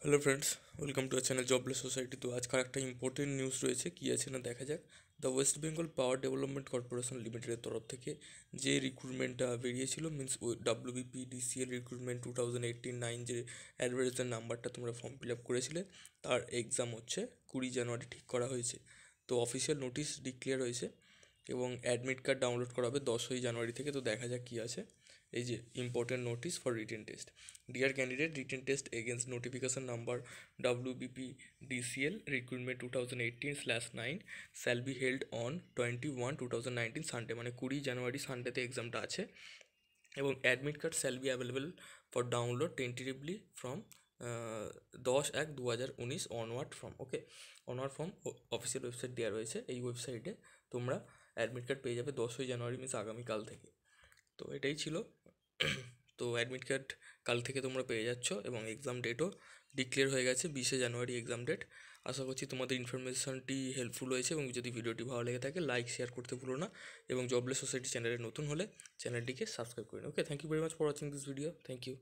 Hello friends, welcome to our channel jobless society. তো আজকাল একটা ইম্পর্টেন্ট নিউজ রয়েছে, কী আছে না দেখা যাক। The West Bengal power development corporation লিমিটেডের তরফ থেকে যে রিক্রুটমেন্টটা বেরিয়েছিল, মিন্স ডাব্লিউবিপি ডিসিএল রিক্রুটমেন্ট 2018-9, যে অ্যাডভার্টাইজের নাম্বারটা তোমরা ফর্ম ফিল আপ করেছিলে, তার এক্সাম হচ্ছে 20 জানুয়ারি ঠিক করা হয়েছে। তো অফিসিয়াল নোটিশ ডিক্লেয়ার হয়েছে এবং অ্যাডমিট কার্ড ডাউনলোড করা হবে 10ই জানুয়ারি থেকে। তো দেখা যাক কী আছে। এই যে important notice for written test, dear candidate, written test against notification number WBP DCL recruitment 2018/9 shall be held on 21/2019 Sunday, মানে 20 জানুয়ারি সানডেতে এক্সামটা আছে। এবং admit card shall be available for download tentatively from 10/1/2019 onward from onward from official website দেওয়া রয়েছে। এই ওয়েবসাইটে তোমরা অ্যাডমিট কার্ড পেয়ে যাবে 10ই জানুয়ারি, মিনস আগামীকাল থেকে। তো এটাই ছিল। তো অ্যাডমিট কার্ড কাল থেকে তোমরা পেয়ে যাচ্ছ এবং এক্সাম ডেটও ডিক্লেয়ার হয়ে গেছে, 20 জানুয়ারি এক্সাম ডেট। আশা করছি তোমাদের ইনফরমেশনটি হেল্পফুল হয়েছে এবং যদি ভিডিওটি ভালো লেগে থাকে লাইক শেয়ার করতে ভুলো না এবং জবলেস সোসাইটি চ্যানেলে নতুন হলে চ্যানেলটিকে সাবস্ক্রাইব করে নিন। Okay, thank you very much for watching this video. Thank you.